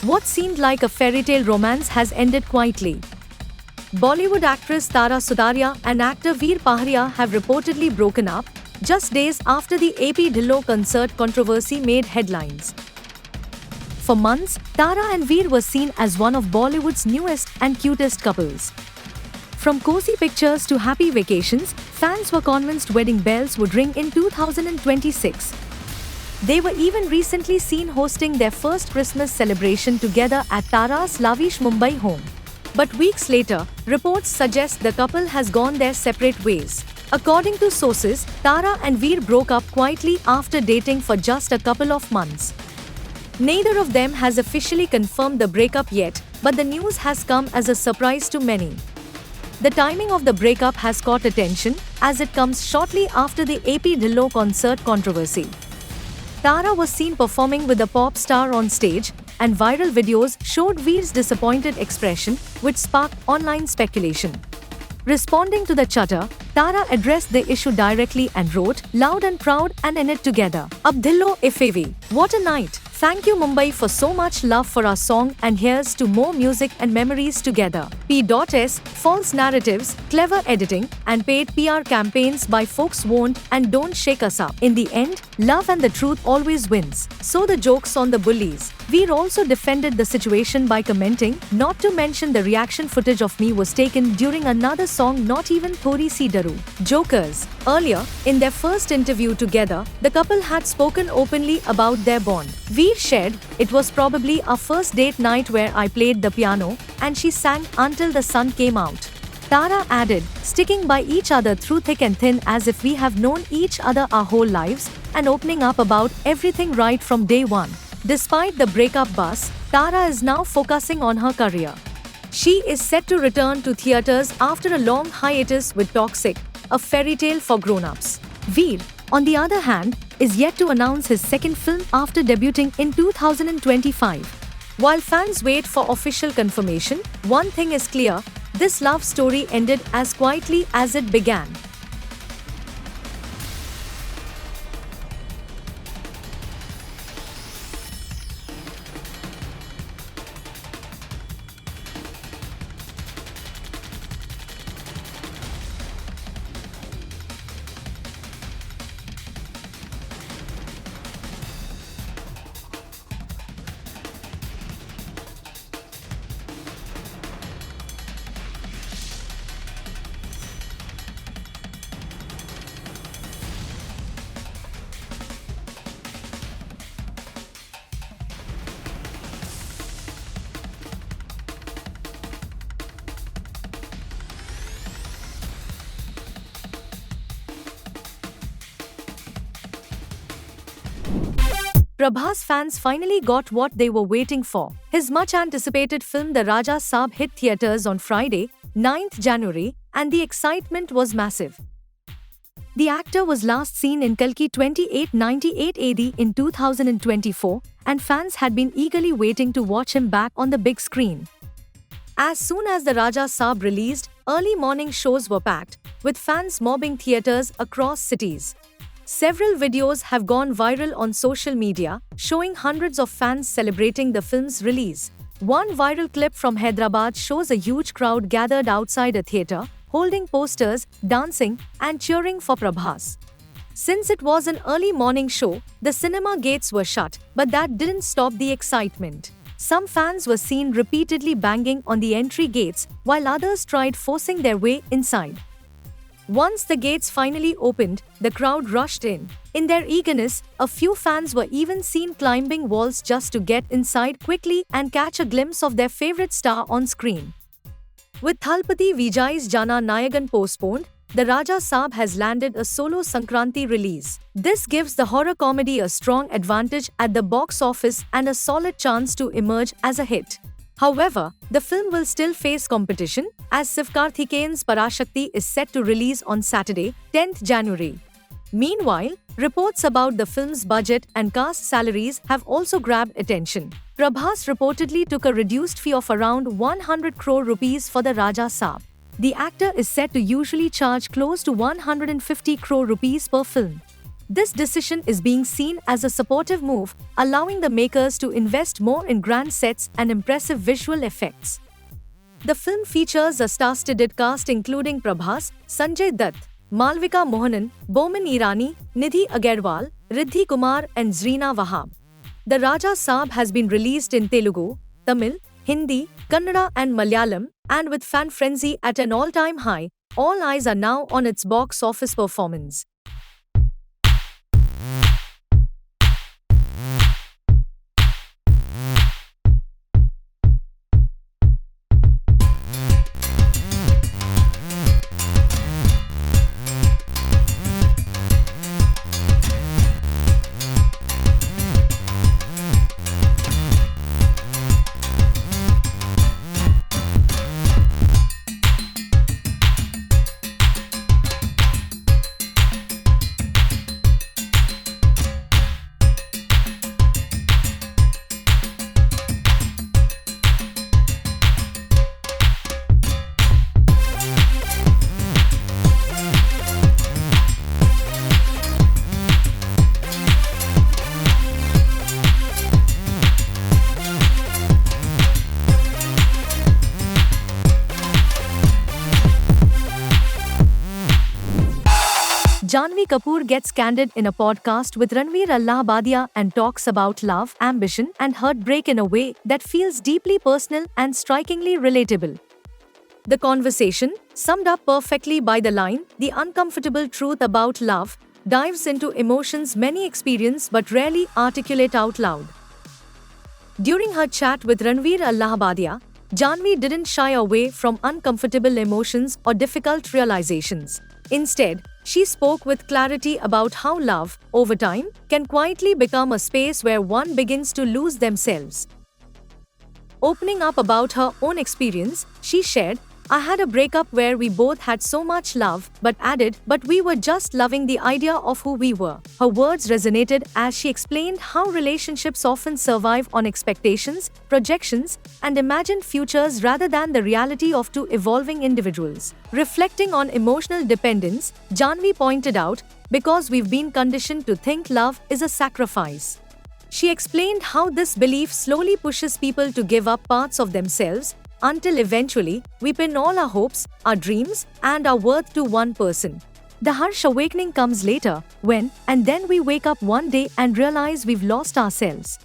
What seemed like a fairy tale romance has ended quietly. Bollywood actress Tara Sutaria and actor Veer Paharia have reportedly broken up, just days after the AP Dhillo concert controversy made headlines. For months, Tara and Veer were seen as one of Bollywood's newest and cutest couples. From cozy pictures to happy vacations, fans were convinced wedding bells would ring in 2026. They were even recently seen hosting their first Christmas celebration together at Tara's lavish Mumbai home. But weeks later, reports suggest the couple has gone their separate ways. According to sources, Tara and Veer broke up quietly after dating for just a couple of months. Neither of them has officially confirmed the breakup yet, but the news has come as a surprise to many. The timing of the breakup has caught attention, as it comes shortly after the AP Dhillo concert controversy. Tara was seen performing with the pop star on stage, and viral videos showed Veer's disappointed expression, which sparked online speculation. Responding to the chatter, Tara addressed the issue directly and wrote, "Loud and proud and in it together. Ab Dhillo FAV. What a night. Thank you Mumbai for so much love for our song, and here's to more music and memories together. P.S. False narratives, clever editing, and paid PR campaigns by folks won't and don't shake us up. In the end, love and the truth always wins. So the joke's on the bullies." Veer also defended the situation by commenting, "Not to mention the reaction footage of me was taken during another song, not even Thori Si Daru. Jokers." Earlier, in their first interview together, the couple had spoken openly about their bond. Veer shared, "It was probably our first date night where I played the piano, and she sang Until the Sun Came Out." Tara added, "Sticking by each other through thick and thin as if we have known each other our whole lives, and opening up about everything right from day one." Despite the breakup buzz, Tara is now focusing on her career. She is set to return to theatres after a long hiatus with Toxic, a fairy tale for grown-ups. Veer, on the other hand, is yet to announce his second film after debuting in 2025. While fans wait for official confirmation, one thing is clear: this love story ended as quietly as it began. Prabhas fans finally got what they were waiting for. His much-anticipated film The Raja Saab hit theatres on Friday, 9th January, and the excitement was massive. The actor was last seen in Kalki 2898 AD in 2024, and fans had been eagerly waiting to watch him back on the big screen. As soon as The Raja Saab released, early morning shows were packed, with fans mobbing theatres across cities. Several videos have gone viral on social media, showing hundreds of fans celebrating the film's release. One viral clip from Hyderabad shows a huge crowd gathered outside a theatre, holding posters, dancing, and cheering for Prabhas. Since it was an early morning show, the cinema gates were shut, but that didn't stop the excitement. Some fans were seen repeatedly banging on the entry gates, while others tried forcing their way inside. Once the gates finally opened, the crowd rushed in. In their eagerness, a few fans were even seen climbing walls just to get inside quickly and catch a glimpse of their favorite star on screen. With Thalapathy Vijay's Jana Nayagan postponed, The Raja Saab has landed a solo Sankranti release. This gives the horror comedy a strong advantage at the box office and a solid chance to emerge as a hit. However, the film will still face competition, as Sivakarthikeyan's Parashakti is set to release on Saturday, 10th January. Meanwhile, reports about the film's budget and cast salaries have also grabbed attention. Prabhas reportedly took a reduced fee of around 100 crore rupees for the Raja Saab. The actor is said to usually charge close to 150 crore rupees per film. This decision is being seen as a supportive move, allowing the makers to invest more in grand sets and impressive visual effects. The film features a star-studded cast including Prabhas, Sanjay Dutt, Malvika Mohanan, Boman Irani, Nidhi Agarwal, Riddhi Kumar and Zreena Wahab. The Raja Saab has been released in Telugu, Tamil, Hindi, Kannada and Malayalam, and with fan frenzy at an all-time high, all eyes are now on its box office performance. Janhvi Kapoor gets candid in a podcast with Ranveer Allahabadia and talks about love, ambition, and heartbreak in a way that feels deeply personal and strikingly relatable. The conversation, summed up perfectly by the line, "The uncomfortable truth about love," dives into emotions many experience but rarely articulate out loud. During her chat with Ranveer Allahabadia, Janhvi didn't shy away from uncomfortable emotions or difficult realizations. Instead, she spoke with clarity about how love, over time, can quietly become a space where one begins to lose themselves. Opening up about her own experience, she shared, "I had a breakup where we both had so much love, but added, but we were just loving the idea of who we were." Her words resonated as she explained how relationships often survive on expectations, projections, and imagined futures rather than the reality of two evolving individuals. Reflecting on emotional dependence, Janhvi pointed out, "Because we've been conditioned to think love is a sacrifice." She explained how this belief slowly pushes people to give up parts of themselves, until eventually, we pin all our hopes, our dreams, and our worth to one person. The harsh awakening comes later, when, and then we wake up one day and realize we've lost ourselves.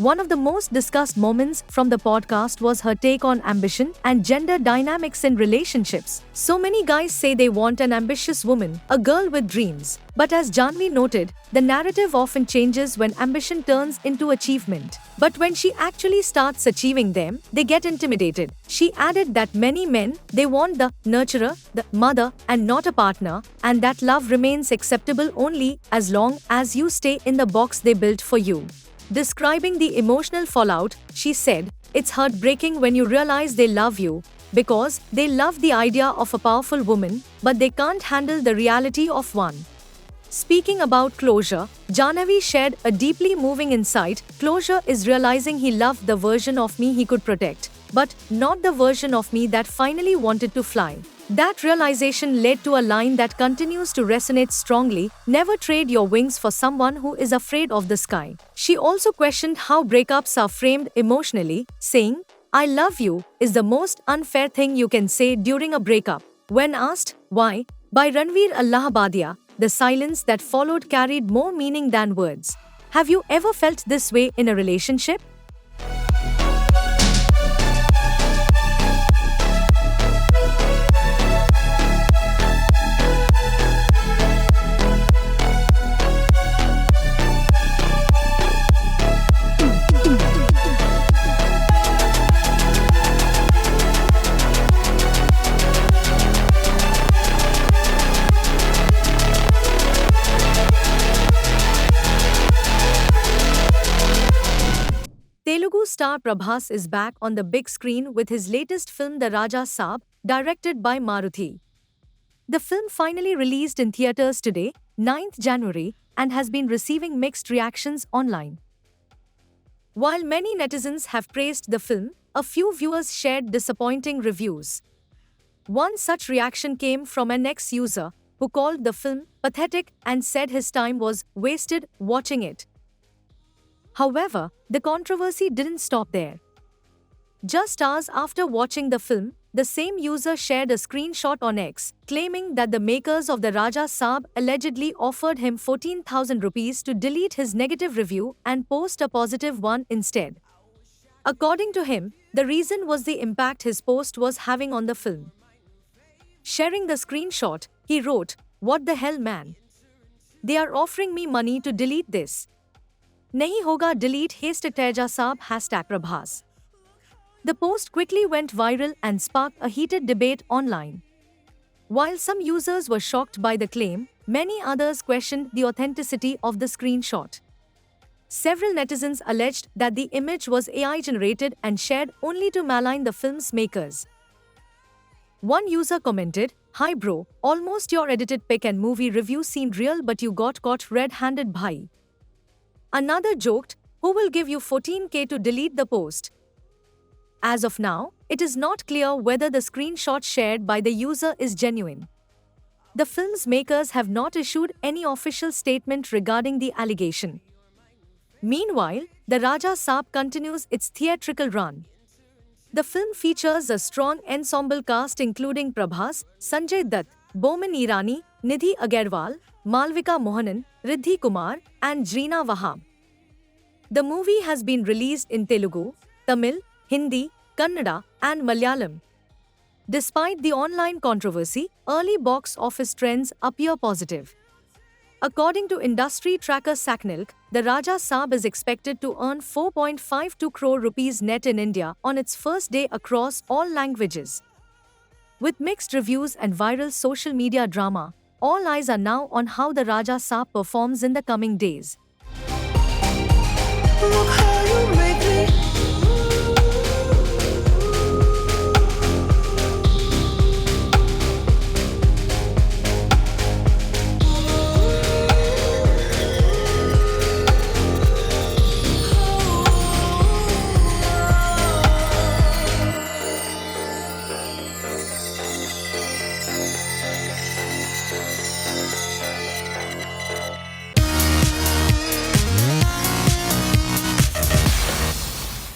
One of the most discussed moments from the podcast was her take on ambition and gender dynamics in relationships. So many guys say they want an ambitious woman, a girl with dreams. But as Janhvi noted, the narrative often changes when ambition turns into achievement. But when she actually starts achieving them, they get intimidated. She added that many men, they want the nurturer, the mother, and not a partner, and that love remains acceptable only as long as you stay in the box they built for you. Describing the emotional fallout, she said, "It's heartbreaking when you realize they love you, because they love the idea of a powerful woman, but they can't handle the reality of one." Speaking about closure, Janhvi shared a deeply moving insight. Closure is realizing he loved the version of me he could protect, but not the version of me that finally wanted to fly. That realization led to a line that continues to resonate strongly: "Never trade your wings for someone who is afraid of the sky." She also questioned how breakups are framed emotionally, saying, "I love you" is the most unfair thing you can say during a breakup. When asked, "Why?" by Ranveer Allahabadia, the silence that followed carried more meaning than words. Have you ever felt this way in a relationship? Telugu star Prabhas is back on the big screen with his latest film The Raja Saab, directed by Maruthi. The film finally released in theaters today, 9th January, and has been receiving mixed reactions online. While many netizens have praised the film, a few viewers shared disappointing reviews. One such reaction came from an ex-user, who called the film pathetic and said his time was wasted watching it. However, the controversy didn't stop there. Just hours after watching the film, the same user shared a screenshot on X, claiming that the makers of the Raja Saab allegedly offered him 14,000 rupees to delete his negative review and post a positive one instead. According to him, the reason was the impact his post was having on the film. Sharing the screenshot, he wrote, "What the hell, man? They are offering me money to delete this. Nahi hoga delete hashtag Teja Saab hashtag Prabhas." The post quickly went viral and sparked a heated debate online. While some users were shocked by the claim, many others questioned the authenticity of the screenshot. Several netizens alleged that the image was AI generated and shared only to malign the film's makers. One user commented, "Hi bro, almost your edited pic and movie review seemed real but you got caught red-handed bhai." Another joked, "Who will give you 14k to delete the post?" As of now, it is not clear whether the screenshot shared by the user is genuine. The film's makers have not issued any official statement regarding the allegation. Meanwhile, the Raja Saab continues its theatrical run. The film features a strong ensemble cast including Prabhas, Sanjay Dutt, Boman Irani, Nidhi Agarwal, Malvika Mohanan, Riddhi Kumar, and Jreena Wahab. The movie has been released in Telugu, Tamil, Hindi, Kannada, and Malayalam. Despite the online controversy, early box office trends appear positive. According to industry tracker Saknilk, the Raja Saab is expected to earn 4.52 crore rupees net in India on its first day across all languages. With mixed reviews and viral social media drama, all eyes are now on how the Raja Saab performs in the coming days. Look how you made